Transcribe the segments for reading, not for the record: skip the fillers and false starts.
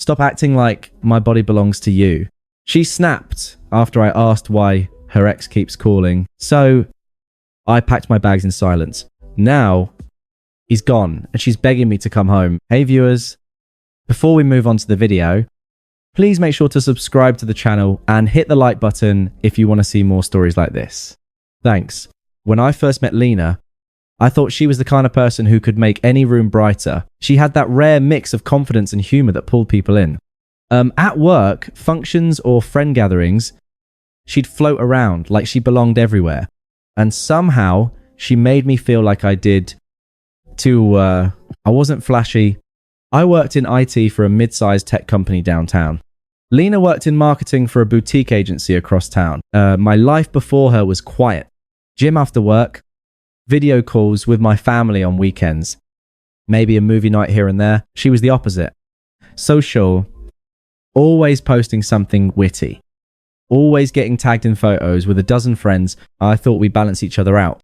Stop acting like my body belongs to you. She snapped after I asked why her ex keeps calling. So I packed my bags in silence. Now he's gone and she's begging me to come home. Hey viewers, before we move on to the video, please make sure to subscribe to the channel and hit the like button if you want to see more stories like this. Thanks. When I first met Lena, I thought she was the kind of person who could make any room brighter. She had that rare mix of confidence and humor that pulled people in. At work, functions or friend gatherings, she'd float around like she belonged everywhere. And somehow, she made me feel like I did too. I wasn't flashy. I worked in IT for a mid-sized tech company downtown. Lena worked in marketing for a boutique agency across town. My life before her was quiet. Gym after work, video calls with my family on weekends, maybe a movie night here and there. She was the opposite. Social, always posting something witty, always getting tagged in photos with a dozen friends. I thought we balanced each other out.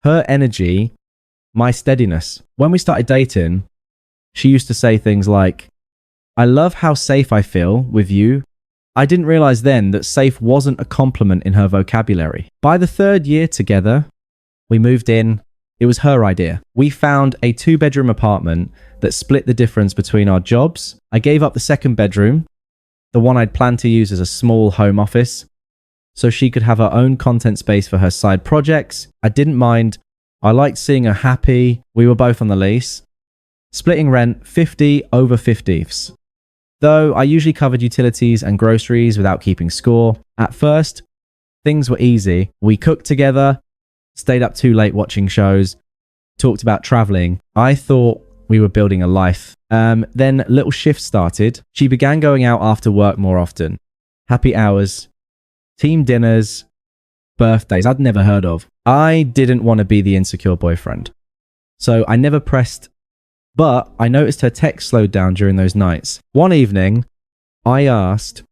Her energy, my steadiness. When we started dating, she used to say things like, I love how safe I feel with you. I didn't realize then that safe wasn't a compliment in her vocabulary. By the third year together, we moved in. It was her idea. We found a 2-bedroom apartment that split the difference between our jobs. I gave up the second bedroom, the one I'd planned to use as a small home office, so she could have her own content space for her side projects. I didn't mind. I liked seeing her happy. We were both on the lease. Splitting rent 50 over 50ths. Though I usually covered utilities and groceries without keeping score. At first, things were easy. We cooked together, stayed up too late watching shows, talked about traveling. I thought we were building a life. Then little shifts started. She began going out after work more often. Happy hours, team dinners, birthdays I'd never heard of. I didn't want to be the insecure boyfriend, so I never pressed, but I noticed her text slowed down during those nights. One evening, I asked,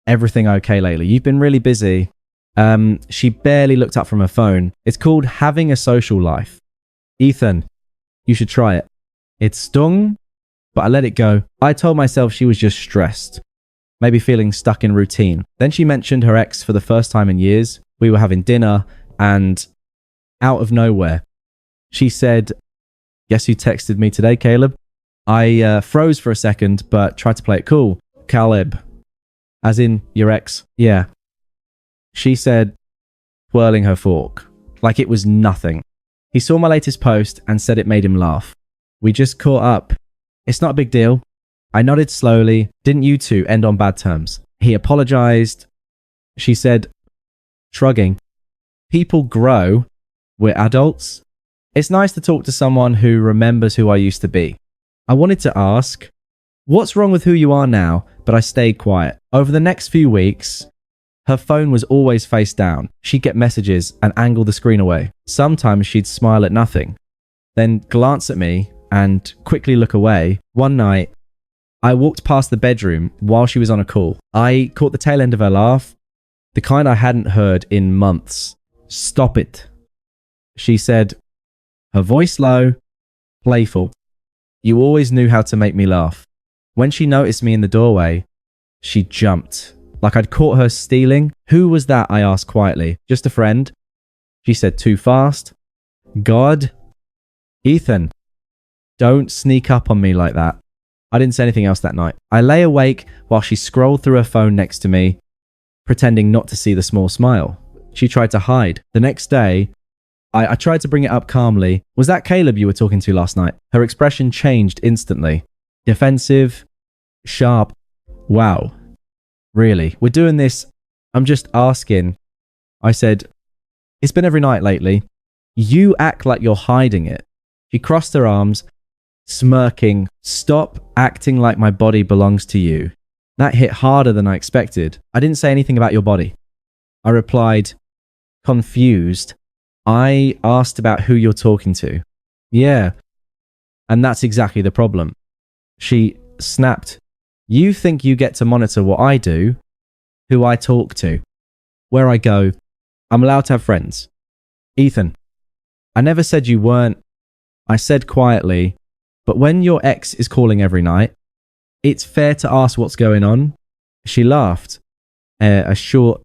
everything okay lately? You've been really busy. She barely looked up from her phone. It's called having a social life. Ethan, you should try it. It stung, but I let it go. I told myself she was just stressed, maybe feeling stuck in routine. Then she mentioned her ex for the first time in years. We were having dinner and out of nowhere, she said, guess who texted me today, Caleb? I froze for a second, but tried to play it cool. Caleb, as in your ex. Yeah. She said, twirling her fork, like it was nothing. He saw my latest post and said it made him laugh. We just caught up. It's not a big deal. I nodded slowly. Didn't you two end on bad terms? He apologized. She said, shrugging, people grow. We're adults. It's nice to talk to someone who remembers who I used to be. I wanted to ask, what's wrong with who you are now? But I stayed quiet. Over the next few weeks, her phone was always face down. She'd get messages and angle the screen away. Sometimes she'd smile at nothing, then glance at me and quickly look away. One night, I walked past the bedroom while she was on a call. I caught the tail end of her laugh, the kind I hadn't heard in months. Stop it, she said, her voice low, playful. You always knew how to make me laugh. When she noticed me in the doorway, she jumped, like I'd caught her stealing. Who was that? I asked quietly. Just a friend. She said, too fast. God. Ethan, don't sneak up on me like that. I didn't say anything else that night. I lay awake while she scrolled through her phone next to me, pretending not to see the small smile. She tried to hide. The next day, I tried to bring it up calmly. Was that Caleb you were talking to last night? Her expression changed instantly. Defensive, sharp. Wow. Really? We're doing this. I'm just asking. I said, it's been every night lately. You act like you're hiding it. She crossed her arms, smirking. Stop acting like my body belongs to you. That hit harder than I expected. I didn't say anything about your body. I replied, confused. I asked about who you're talking to. Yeah. And that's exactly the problem. She snapped. You think you get to monitor what I do, who I talk to, where I go. I'm allowed to have friends. Ethan, I never said you weren't. I said quietly, but when your ex is calling every night, It's fair to ask what's going on. She laughed. A short,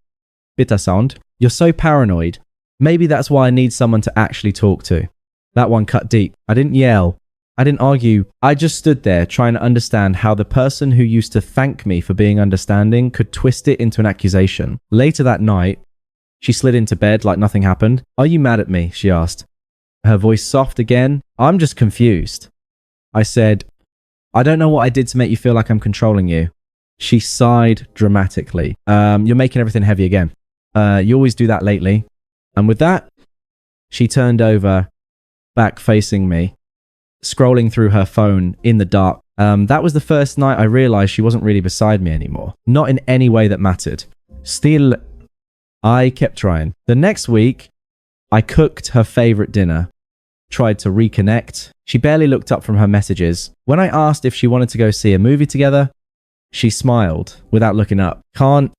bitter sound. You're so paranoid. Maybe that's why I need someone to actually talk to. That one cut deep. I didn't yell. I didn't argue. I just stood there trying to understand how the person who used to thank me for being understanding could twist it into an accusation. Later that night, she slid into bed like nothing happened. Are you mad at me? She asked. Her voice soft again. I'm just confused. I said, I don't know what I did to make you feel like I'm controlling you. She sighed dramatically. You're making everything heavy again. You always do that lately. And with that, she turned over, back facing me, scrolling through her phone in the dark. That was the first night I realized she wasn't really beside me anymore. Not in any way that mattered. Still, I kept trying. The next week, I cooked her favorite dinner, tried to reconnect. She barely looked up from her messages. When I asked if she wanted to go see a movie together, she smiled without looking up. Can't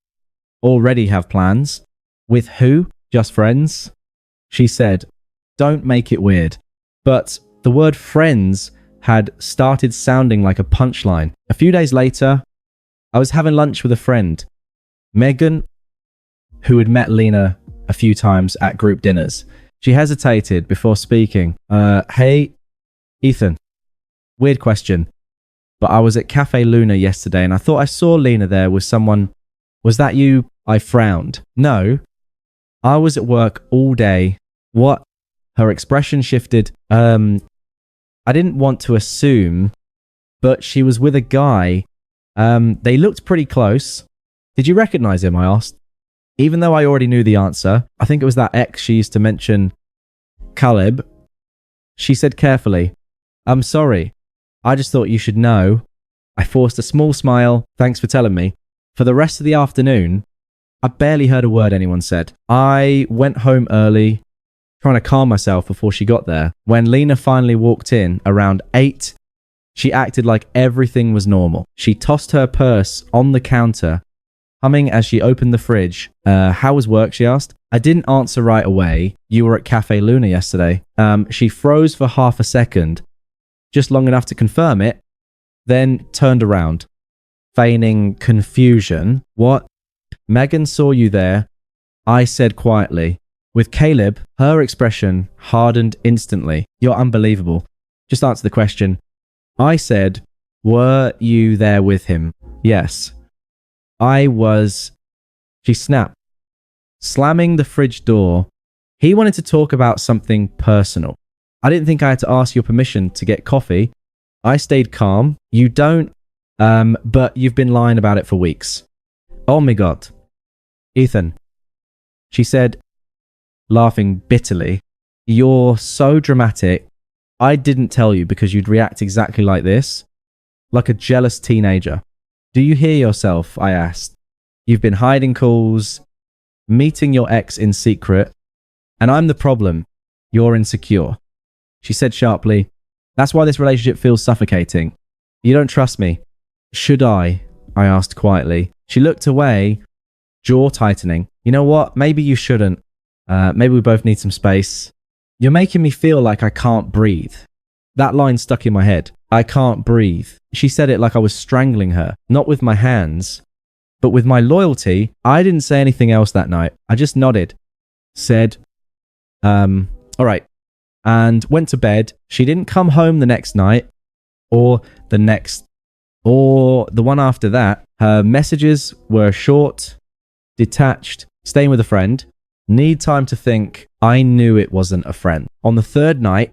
already have plans? With who? Just friends? She said, don't make it weird. But the word friends had started sounding like a punchline. A few days later, I was having lunch with a friend, Megan, who had met Lena a few times at group dinners. She hesitated before speaking. Hey, Ethan. Weird question, but I was at Cafe Luna yesterday and I thought I saw Lena there with someone. Was that you? I frowned. No, I was at work all day. What? Her expression shifted. I didn't want to assume, but she was with a guy. They looked pretty close. Did you recognize him? I asked. Even though I already knew the answer, I think it was that ex she used to mention, Caleb. She said carefully, I'm sorry. I just thought you should know. I forced a small smile. Thanks for telling me. For the rest of the afternoon, I barely heard a word anyone said. I went home early, trying to calm myself before she got there. When Lena finally walked in around 8, she acted like everything was normal. She tossed her purse on the counter, humming as she opened the fridge. How was work? She asked. I didn't answer right away. You were at Cafe Luna yesterday. She froze for half a second, just long enough to confirm it, then turned around, feigning confusion. What? Megan saw you there, I said quietly. With Caleb, her expression hardened instantly. You're unbelievable. Just answer the question. I said, were you there with him? Yes. I was. She snapped, slamming the fridge door. He wanted to talk about something personal. I didn't think I had to ask your permission to get coffee. I stayed calm. You don't, but you've been lying about it for weeks. Oh my God. Ethan, she said, laughing bitterly, you're so dramatic. I didn't tell you because you'd react exactly like this, like a jealous teenager. Do you hear yourself? I asked. You've been hiding calls, meeting your ex in secret, and I'm the problem. You're insecure. She said sharply, that's why this relationship feels suffocating. You don't trust me. Should I? I asked quietly. She looked away, jaw tightening. You know what? Maybe you shouldn't. Maybe we both need some space. You're making me feel like I can't breathe. That line stuck in my head. I can't breathe. She said it like I was strangling her, not with my hands, but with my loyalty. I didn't say anything else that night. I just nodded, said, all right, and went to bed. She didn't come home the next night or the one after that. Her messages were short, detached, staying with a friend, need time to think. I knew it wasn't a friend. On the third night,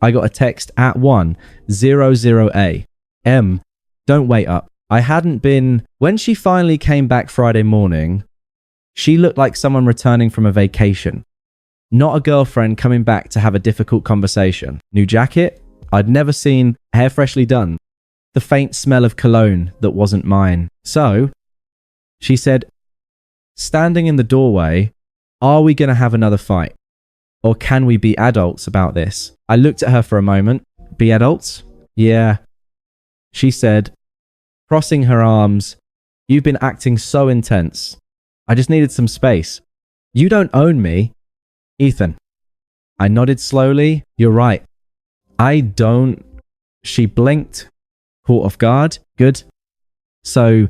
I got a text at 1:00 a.m. Don't wait up. I hadn't been. When she finally came back Friday morning, she looked like someone returning from a vacation. Not a girlfriend coming back to have a difficult conversation. New jacket? I'd never seen. Hair freshly done. The faint smell of cologne that wasn't mine. So, she said, standing in the doorway, are we going to have another fight? Or can we be adults about this? I looked at her for a moment. Be adults? Yeah. She said, crossing her arms, you've been acting so intense. I just needed some space. You don't own me. Ethan. I nodded slowly. You're right. I don't. She blinked, caught off guard. Good. So,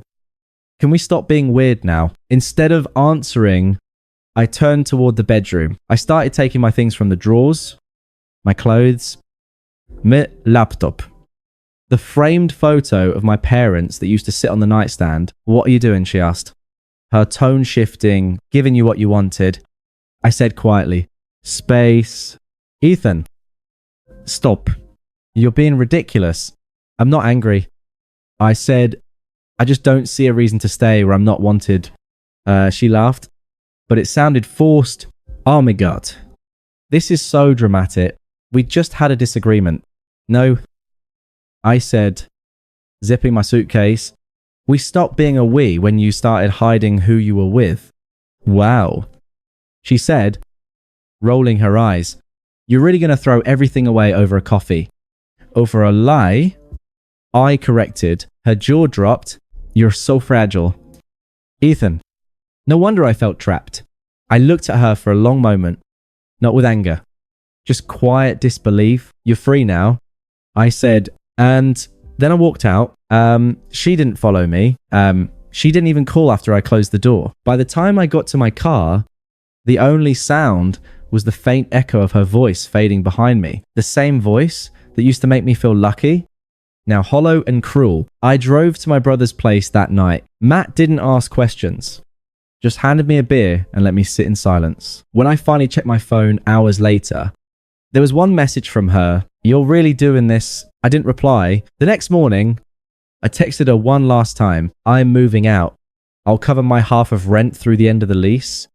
can we stop being weird now? Instead of answering, I turned toward the bedroom. I started taking my things from the drawers, my clothes, my laptop. The framed photo of my parents that used to sit on the nightstand. What are you doing? She asked. Her tone shifting, giving you what you wanted. I said quietly, space. Ethan, stop. You're being ridiculous. I'm not angry. I said, I just don't see a reason to stay where I'm not wanted. She laughed, but it sounded forced. Oh my God. This is so dramatic. We just had a disagreement. No. I said, zipping my suitcase. We stopped being a we when you started hiding who you were with. Wow. She said, rolling her eyes, you're really going to throw everything away over a coffee. Over a lie? I corrected. Her jaw dropped. You're so fragile. Ethan. No wonder I felt trapped. I looked at her for a long moment, not with anger, just quiet disbelief. You're free now. I said, and then I walked out. She didn't follow me. She didn't even call after I closed the door. By the time I got to my car, the only sound was the faint echo of her voice fading behind me. The same voice that used to make me feel lucky, now hollow and cruel. I drove to my brother's place that night. Matt didn't ask questions, just handed me a beer and let me sit in silence. When I finally checked my phone hours later, there was one message from her. You're really doing this? I didn't reply. The next morning, I texted her one last time. I'm moving out. I'll cover my half of rent through the end of the lease.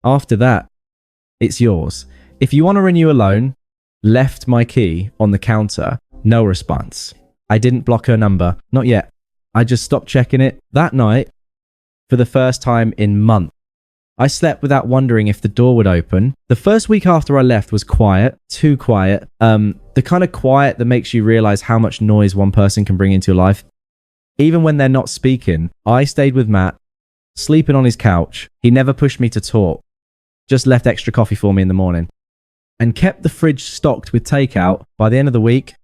After that, it's yours. If you want to renew a loan, left my key on the counter. No response. I didn't block her number. Not yet. I just stopped checking it. That night, for the first time in months, I slept without wondering if the door would open. The first week after I left was quiet, too quiet. The kind of quiet that makes you realize how much noise one person can bring into your life. Even when they're not speaking, I stayed with Matt, sleeping on his couch. He never pushed me to talk, just left extra coffee for me in the morning, and kept the fridge stocked with takeout. By the end of the week,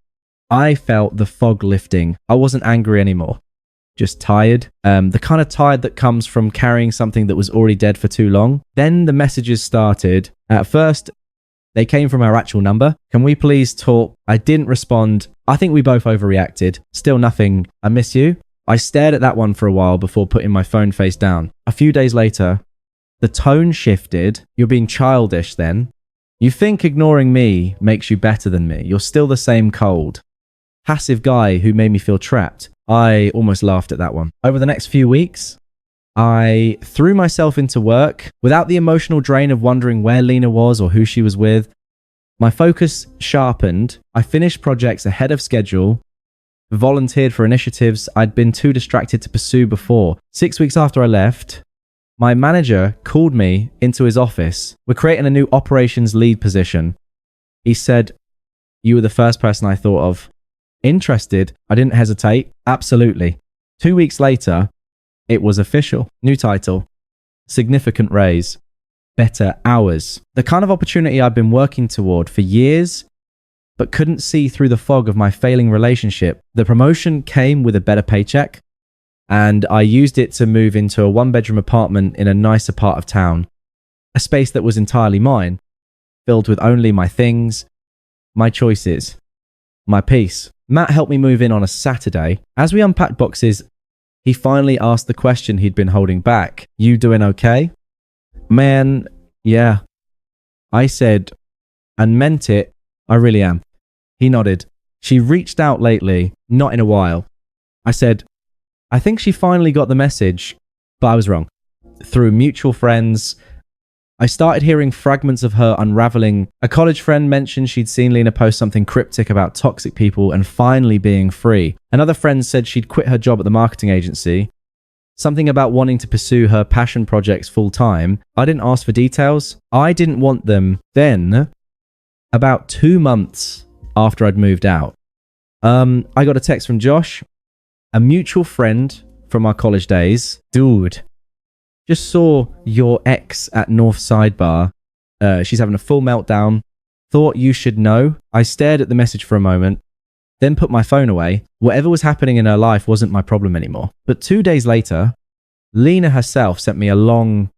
I felt the fog lifting. I wasn't angry anymore. Just tired. The kind of tired that comes from carrying something that was already dead for too long. Then the messages started. At first, they came from our actual number. Can we please talk? I didn't respond. I think we both overreacted. Still nothing. I miss you. I stared at that one for a while before putting my phone face down. A few days later, the tone shifted. You're being childish then. You think ignoring me makes you better than me. You're still the same cold, passive guy who made me feel trapped. I almost laughed at that one. Over the next few weeks, I threw myself into work without the emotional drain of wondering where Lena was or who she was with. My focus sharpened. I finished projects ahead of schedule, volunteered for initiatives I'd been too distracted to pursue before. 6 weeks after I left, my manager called me into his office. We're creating a new operations lead position. He said, you were the first person I thought of. Interested? I didn't hesitate. Absolutely. 2 weeks later, it was official. New title. Significant raise. Better hours. The kind of opportunity I've been working toward for years, but couldn't see through the fog of my failing relationship. The promotion came with a better paycheck, and I used it to move into a one-bedroom apartment in a nicer part of town. A space that was entirely mine, filled with only my things, my choices, my peace. Matt helped me move in on a Saturday. As we unpacked boxes, he finally asked the question he'd been holding back. You doing okay? Man, yeah. I said, and meant it, I really am. He nodded. She reached out lately, not in a while. I said, I think she finally got the message, but I was wrong. Through mutual friends, I started hearing fragments of her unraveling. A college friend mentioned she'd seen Lena post something cryptic about toxic people and finally being free. Another friend said she'd quit her job at the marketing agency. Something about wanting to pursue her passion projects full time. I didn't ask for details. I didn't want them. Then, about 2 months after I'd moved out, I got a text from Josh, a mutual friend from our college days. Dude, just saw your ex at North Sidebar. She's having a full meltdown. Thought you should know. I stared at the message for a moment, then put my phone away. Whatever was happening in her life wasn't my problem anymore. But 2 days later, Lena herself sent me a long,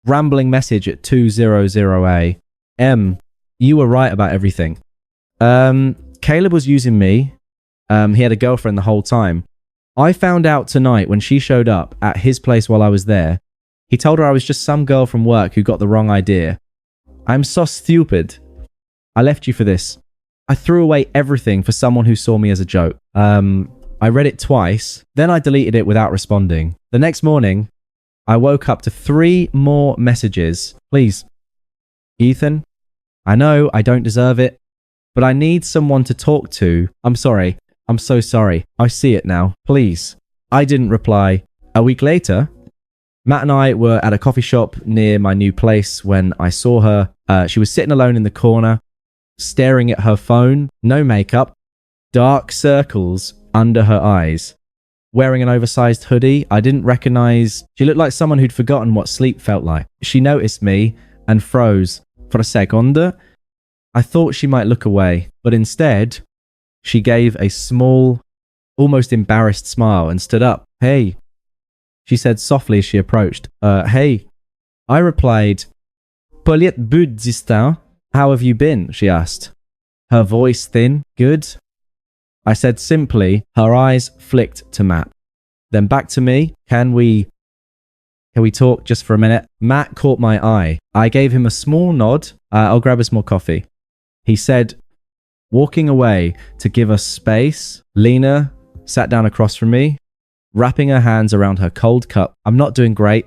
rambling message at 200 AM. You were right about everything. Caleb was using me. He had a girlfriend the whole time. I found out tonight when she showed up at his place while I was there. He told her I was just some girl from work who got the wrong idea. I'm so stupid. I left you for this. I threw away everything for someone who saw me as a joke. I read it twice, then I deleted it without responding. The next morning, I woke up to 3 more messages. Please, Ethan, I know I don't deserve it, but I need someone to talk to. I'm sorry. I'm so sorry. I see it now. Please. I didn't reply. A week later, Matt and I were at a coffee shop near my new place when I saw her. She was sitting alone in the corner, staring at her phone, no makeup, dark circles under her eyes. Wearing an oversized hoodie, I didn't recognize. She looked like someone who'd forgotten what sleep felt like. She noticed me and froze. For a second, I thought she might look away, but instead, she gave a small, almost embarrassed smile and stood up. Hey, she said softly as she approached. Hey. I replied, Paulette Buddhistin. How have you been? She asked. Her voice thin. Good. I said simply. Her eyes flicked to Matt. Then back to me. Can we talk just for a minute? Matt caught my eye. I gave him a small nod. I'll grab us more coffee. He said, walking away to give us space. Lena sat down across from me, wrapping her hands around her cold cup. I'm not doing great,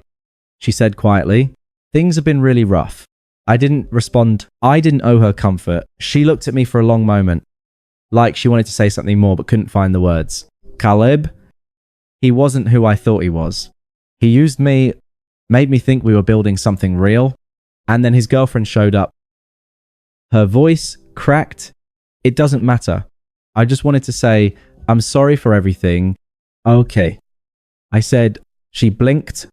she said quietly. Things have been really rough. I didn't respond. I didn't owe her comfort. She looked at me for a long moment, like she wanted to say something more but couldn't find the words. Caleb, he wasn't who I thought he was. He used me, made me think we were building something real, and then his girlfriend showed up. Her voice cracked. It doesn't matter. I just wanted to say, I'm sorry for everything. Okay. I said. She blinked,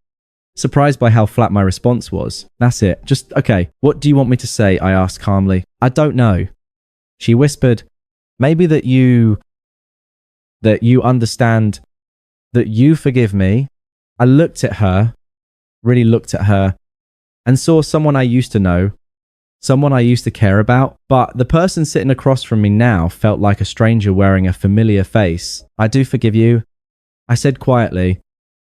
surprised by how flat my response was. That's it. Just, okay. What do you want me to say? I asked calmly. I don't know. She whispered, maybe that you understand, that you forgive me. I looked at her, really looked at her, and saw someone I used to know, someone I used to care about, but the person sitting across from me now felt like a stranger wearing a familiar face. I do forgive you, I said quietly,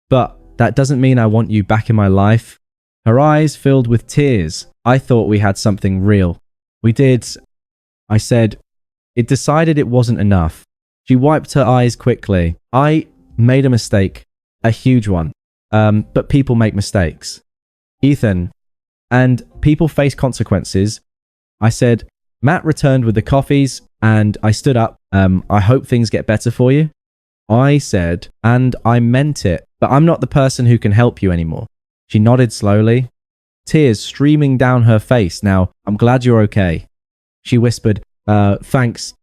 but that doesn't mean I want you back in my life. Her eyes filled with tears. I thought we had something real. We did. I said. It decided it wasn't enough. She wiped her eyes quickly. I made a mistake, a huge one. But people make mistakes. Ethan, and people face consequences. I said. Matt returned with the coffees and I stood up. I hope things get better for you. I said, and I meant it, but I'm not the person who can help you anymore. She nodded slowly, tears streaming down her face. Now, I'm glad you're okay. She whispered, thanks.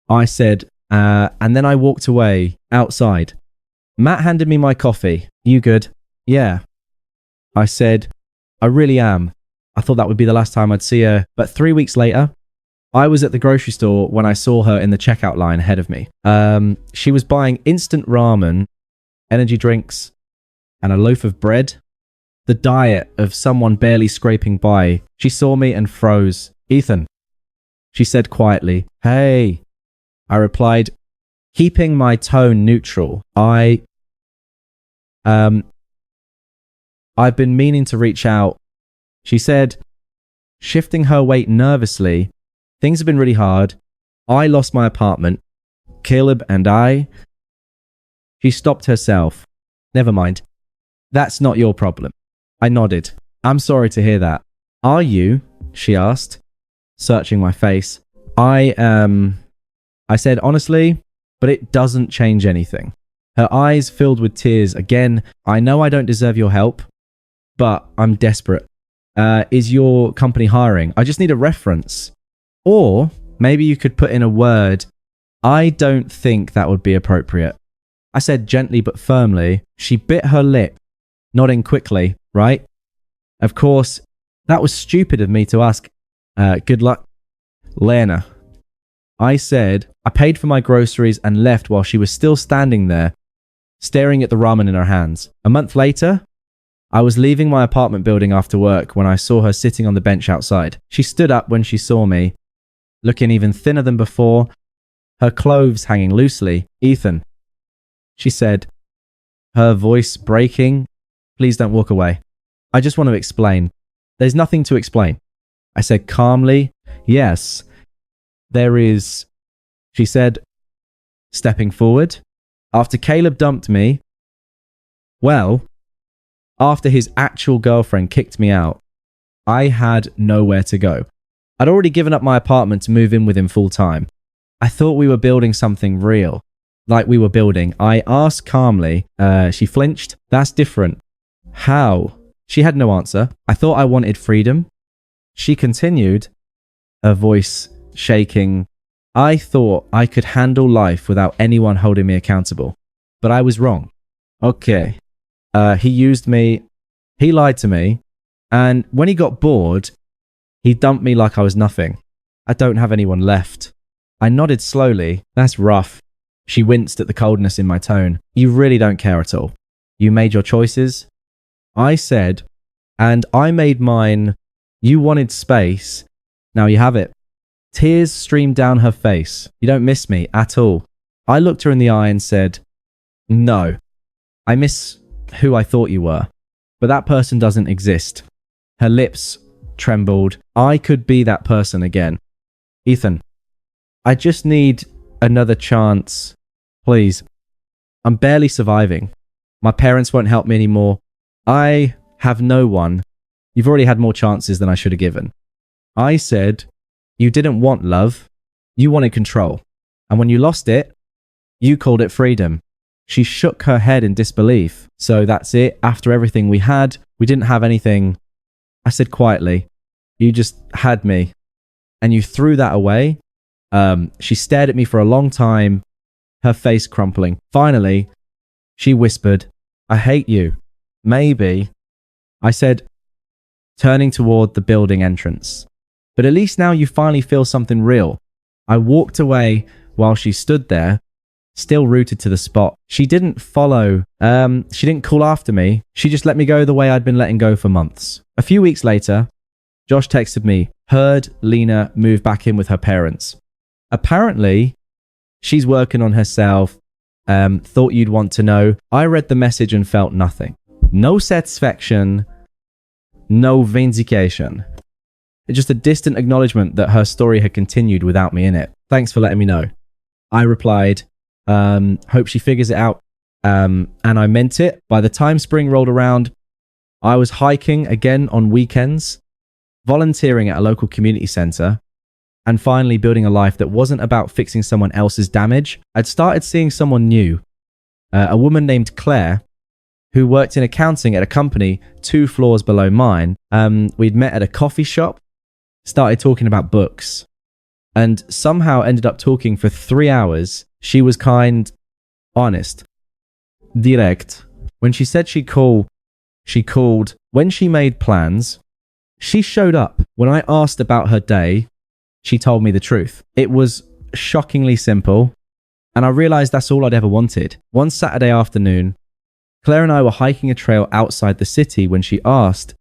I said, and then I walked away outside. Matt handed me my coffee. You good? Yeah. I said, I really am. I thought that would be the last time I'd see her. But 3 weeks later, I was at the grocery store when I saw her in the checkout line ahead of me. She was buying instant ramen, energy drinks, and a loaf of bread. The diet of someone barely scraping by. She saw me and froze. Ethan, she said quietly. Hey, I replied, keeping my tone neutral. I've been meaning to reach out. She said, shifting her weight nervously. Things have been really hard. I lost my apartment. Caleb and I. She stopped herself. Never mind. That's not your problem. I nodded. I'm sorry to hear that. Are you? She asked, searching my face. I said honestly, but it doesn't change anything. Her eyes filled with tears again. I know I don't deserve your help, but I'm desperate. Is your company hiring? I just need a reference. Or maybe you could put in a word. I don't think that would be appropriate. I said gently but firmly. She bit her lip, nodding quickly, right? Of course, that was stupid of me to ask. Good luck. Lena. I said, I paid for my groceries and left while she was still standing there, staring at the ramen in her hands. A month later, I was leaving my apartment building after work when I saw her sitting on the bench outside. She stood up when she saw me, looking even thinner than before, her clothes hanging loosely. Ethan, she said, her voice breaking, please don't walk away. I just want to explain. There's nothing to explain. I said calmly, yes, there is, she said, stepping forward. After Caleb dumped me, well, after his actual girlfriend kicked me out, I had nowhere to go. I'd already given up my apartment to move in with him full time. I thought we were building something real, like we were building. I asked calmly. She flinched. That's different. How? She had no answer. I thought I wanted freedom. She continued, her voice shaking. I thought I could handle life without anyone holding me accountable. But I was wrong. Okay. He used me. He lied to me. And when he got bored, he dumped me like I was nothing. I don't have anyone left. I nodded slowly. That's rough. She winced at the coldness in my tone. You really don't care at all. You made your choices. I said, and I made mine. You wanted space. Now you have it. Tears streamed down her face. You don't miss me at all. I looked her in the eye and said, no, I miss who I thought you were, but that person doesn't exist. Her lips trembled. I could be that person again. Ethan, I just need another chance. Please. I'm barely surviving. My parents won't help me anymore. I have no one. You've already had more chances than I should have given. I said, you didn't want love. You wanted control. And when you lost it, you called it freedom. She shook her head in disbelief. So that's it. After everything we had, we didn't have anything. I said quietly, you just had me. And you threw that away. She stared at me for a long time, her face crumpling. Finally, she whispered, I hate you. Maybe. I said, turning toward the building entrance. But at least now you finally feel something real. I walked away while she stood there, still rooted to the spot. She didn't follow. She didn't call after me. She just let me go the way I'd been letting go for months. A few weeks later, Josh texted me, heard Lena move back in with her parents. Apparently, she's working on herself. Thought you'd want to know. I read the message and felt nothing. No satisfaction. No vindication. It's just a distant acknowledgement that her story had continued without me in it. Thanks for letting me know. I replied, hope she figures it out. And I meant it. By the time spring rolled around, I was hiking again on weekends, volunteering at a local community center, and finally building a life that wasn't about fixing someone else's damage. I'd started seeing someone new, a woman named Claire, who worked in accounting at a company 2 floors below mine. We'd met at a coffee shop, started talking about books, and somehow ended up talking for 3 hours. She was kind, honest, direct. When she said she'd call, she called. When she made plans, she showed up. When I asked about her day, she told me the truth. It was shockingly simple, and I realized that's all I'd ever wanted. One Saturday afternoon, Claire and I were hiking a trail outside the city when she asked,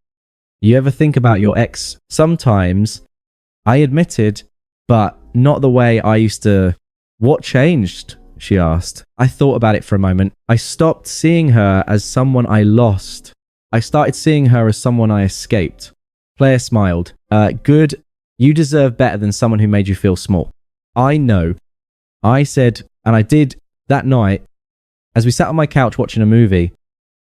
you ever think about your ex? Sometimes, I admitted, but not the way I used to. What changed? She asked. I thought about it for a moment. I stopped seeing her as someone I lost. I started seeing her as someone I escaped. Claire smiled. Good. You deserve better than someone who made you feel small. I know. I said, and I did that night, as we sat on my couch watching a movie,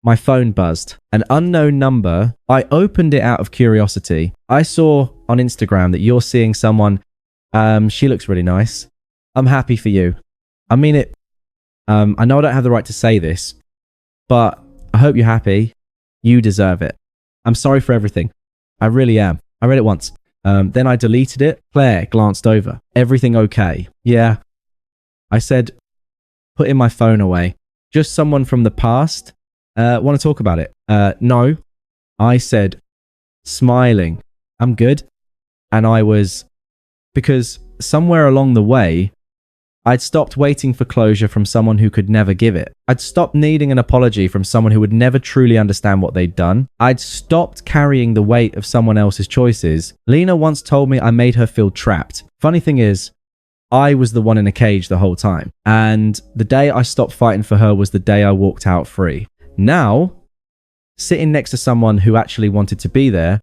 my phone buzzed. An unknown number. I opened it out of curiosity. I saw on Instagram that you're seeing someone. She looks really nice. I'm happy for you. I mean it. I know I don't have the right to say this, but I hope you're happy. You deserve it. I'm sorry for everything. I really am. I read it once. Then I deleted it. Claire glanced over. Everything okay? Yeah. I said, putting my phone away. Just someone from the past. Want to talk about it? No. I said, smiling. I'm good. And I was, because somewhere along the way, I'd stopped waiting for closure from someone who could never give it. I'd stopped needing an apology from someone who would never truly understand what they'd done. I'd stopped carrying the weight of someone else's choices. Lena once told me I made her feel trapped. Funny thing is, I was the one in a cage the whole time. And the day I stopped fighting for her was the day I walked out free. Now, sitting next to someone who actually wanted to be there,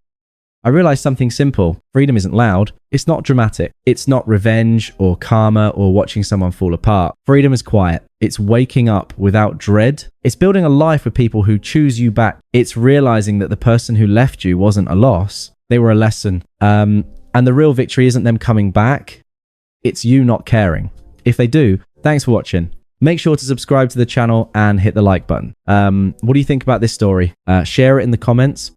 I realized something simple. Freedom isn't loud. It's not dramatic. It's not revenge or karma or watching someone fall apart. Freedom is quiet. It's waking up without dread. It's building a life with people who choose you back. It's realizing that the person who left you wasn't a loss. They were a lesson. And the real victory isn't them coming back. It's you not caring. If they do, thanks for watching. Make sure to subscribe to the channel and hit the like button. What do you think about this story? Share it in the comments.